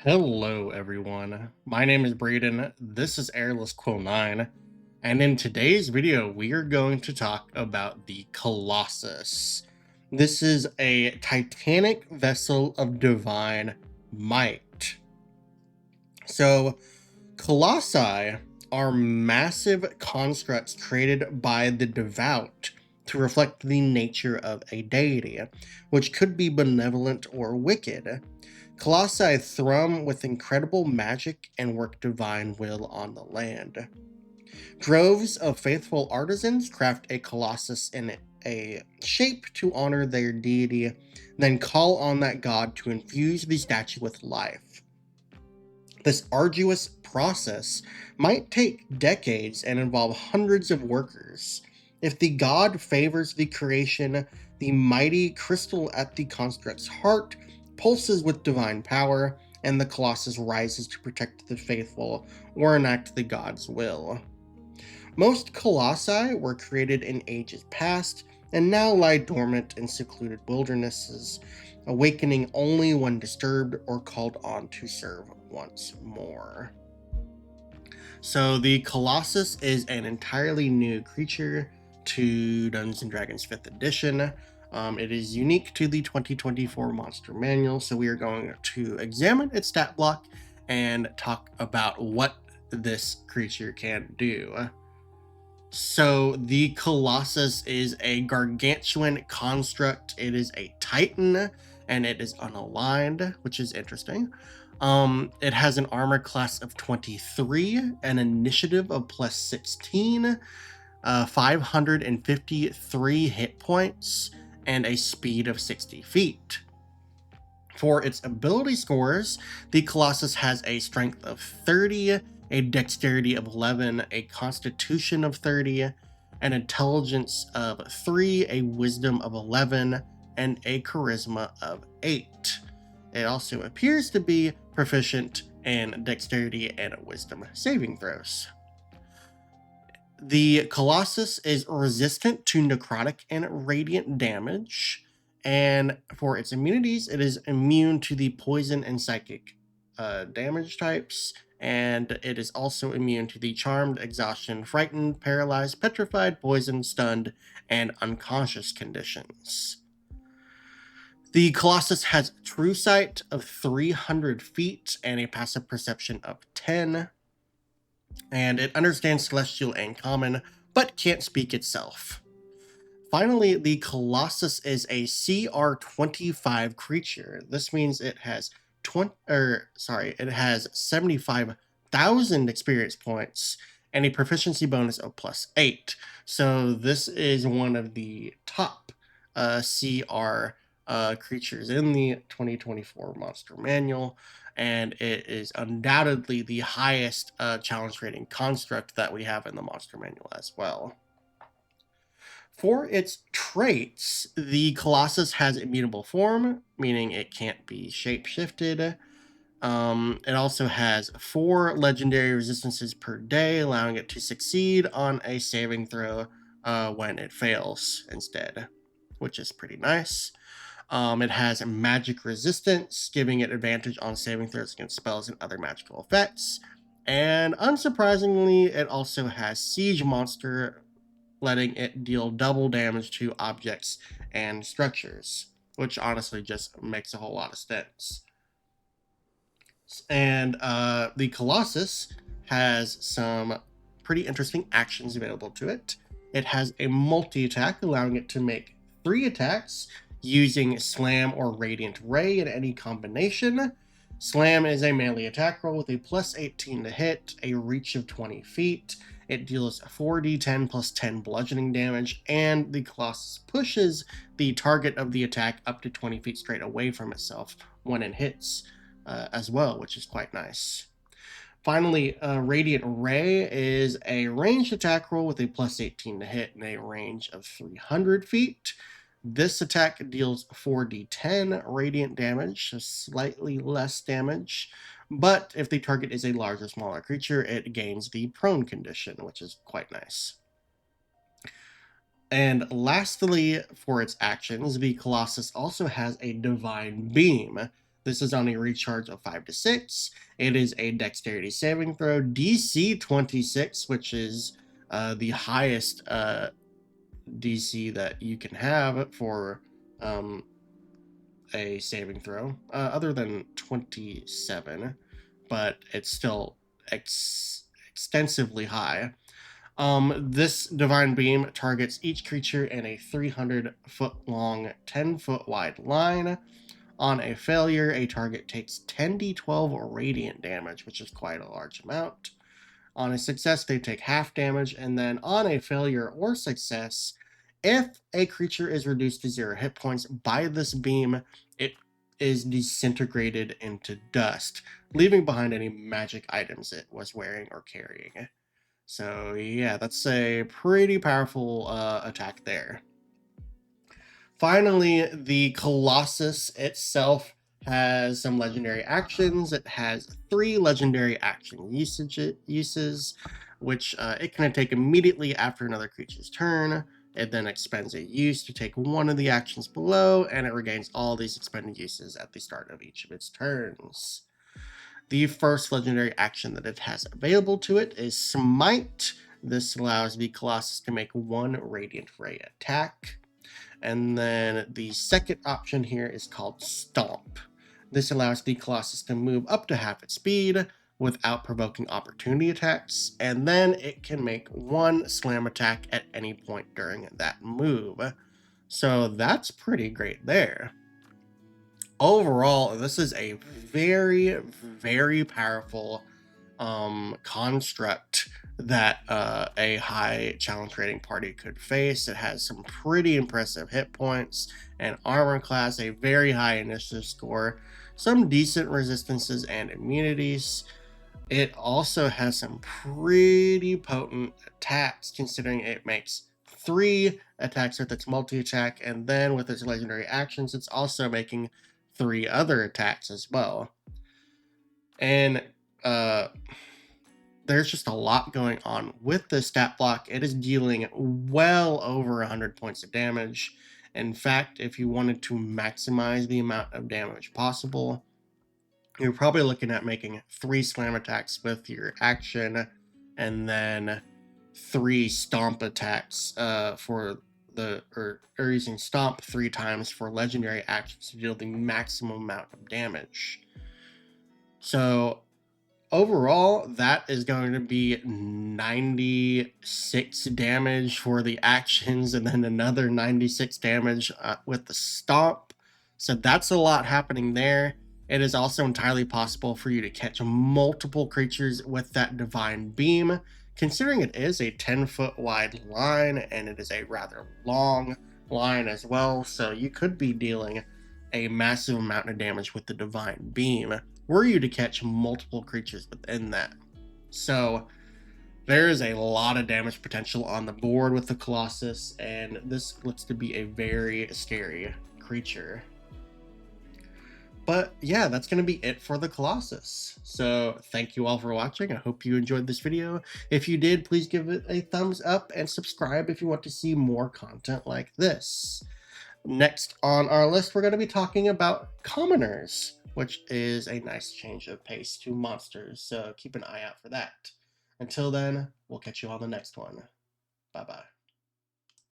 Hello, everyone. My name is Braden. This is Airless Quill 9, and in today's video, we are going to talk about the Colossus. This is a Titanic vessel of divine might. So, Colossi are massive constructs created by the devout to reflect the nature of a deity, which could be benevolent or wicked. Colossi thrum with incredible magic and work divine will on the land. Droves of faithful artisans craft a colossus in a shape to honor their deity, then call on that god to infuse the statue with life. This arduous process might take decades and involve hundreds of workers. If the god favors the creation, the mighty crystal at the construct's heart pulses with divine power, and the Colossus rises to protect the faithful or enact the god's will. Most colossi were created in ages past and now lie dormant in secluded wildernesses, awakening only when disturbed or called on to serve once more. So the Colossus is an entirely new creature to Dungeons & Dragons 5th edition. It is unique to the 2024 Monster Manual, so we are going to examine its stat block and talk about what this creature can do. So the Colossus is a gargantuan construct. It is a Titan, and it is unaligned, which is interesting. It has an armor class of 23, an initiative of plus 16, 553 hit points, and a speed of 60 feet. For its ability scores, the Colossus has a strength of 30, a dexterity of 11, a constitution of 30, an intelligence of 3, a wisdom of 11, and a charisma of 8. It also appears to be proficient in dexterity and wisdom saving throws. The Colossus is resistant to necrotic and radiant damage, and for its immunities, it is immune to the poison and psychic damage types, and it is also immune to the charmed, exhaustion, frightened, paralyzed, petrified, poisoned, stunned, and unconscious conditions. The Colossus has true sight of 300 feet and a passive perception of 10, and it understands Celestial and Common, but can't speak itself. Finally, the Colossus is a CR 25 creature. This means it has 75,000 experience points and a proficiency bonus of plus 8. So this is one of the top CR creatures in the 2024 Monster Manual, and it is undoubtedly the highest challenge rating construct that we have in the Monster Manual as well. For its traits, the Colossus has immutable form, meaning it can't be shapeshifted. It also has 4 legendary resistances per day, allowing it to succeed on a saving throw when it fails instead, which is pretty nice. It has magic resistance, giving it advantage on saving throws against spells and other magical effects. And unsurprisingly, it also has Siege Monster, letting it deal double damage to objects and structures, which honestly just makes a whole lot of sense. And the Colossus has some pretty interesting actions available to it. It has a multi-attack, allowing it to make 3 attacks using Slam or Radiant Ray in any combination. Slam is a melee attack roll with a plus 18 to hit, a reach of 20 feet. It deals 4d10 plus 10 bludgeoning damage, and the Colossus pushes the target of the attack up to 20 feet straight away from itself when it hits as well, which is quite nice. Finally, Radiant Ray is a ranged attack roll with a plus 18 to hit and a range of 300 feet. This attack deals 4d10 radiant damage, so slightly less damage. But if the target is a large or smaller creature, it gains the prone condition, which is quite nice. And lastly, for its actions, the Colossus also has a Divine Beam. This is on a recharge of 5 to 6. It is a dexterity saving throw, DC 26, which is the highest DC that you can have for a saving throw, other than 27, but it's still extensively high. This divine beam targets each creature in a 300-foot long, 10-foot wide line. On a failure, a target takes 10d12 radiant damage, which is quite a large amount. On a success, they take half damage, and then on a failure or success, if a creature is reduced to 0 hit points by this beam, it is disintegrated into dust, leaving behind any magic items it was wearing or carrying. So yeah, that's a pretty powerful attack there. Finally, the Colossus itself has some legendary actions. It has 3 legendary action uses, which it can take immediately after another creature's turn. It then expends a use to take one of the actions below, and it regains all these expended uses at the start of each of its turns. The first legendary action that it has available to it is Smite. This allows the Colossus to make 1 Radiant Ray attack. And then the second option here is called Stomp. This allows the Colossus to move up to half its speed without provoking opportunity attacks, and then it can make 1 slam attack at any point during that move. So that's pretty great there. Overall, this is a very, very powerful construct that a high challenge rating party could face. It has some pretty impressive hit points, an armor class, a very high initiative score, some decent resistances and immunities. It also has some pretty potent attacks, considering it makes 3 attacks with its multi-attack, and then with its legendary actions, it's also making 3 other attacks as well. And there's just a lot going on with the stat block. It is dealing well over 100 points of damage. In fact, if you wanted to maximize the amount of damage possible, you're probably looking at making 3 slam attacks with your action, and then 3 stomp attacks or using stomp 3 times for legendary actions to deal the maximum amount of damage. So overall, that is going to be 96 damage for the actions, and then another 96 damage with the stomp. So that's a lot happening there. It is also entirely possible for you to catch multiple creatures with that divine beam, considering it is a 10-foot wide line and it is a rather long line as well. So you could be dealing a massive amount of damage with the divine beam were you to catch multiple creatures within that. So there is a lot of damage potential on the board with the Colossus, and this looks to be a very scary creature. But yeah, that's going to be it for the Colossus. So thank you all for watching. I hope you enjoyed this video. If you did, please give it a thumbs up and subscribe if you want to see more content like this. Next on our list, we're going to be talking about commoners, which is a nice change of pace to monsters, so keep an eye out for that. Until then, we'll catch you on the next one. Bye-bye.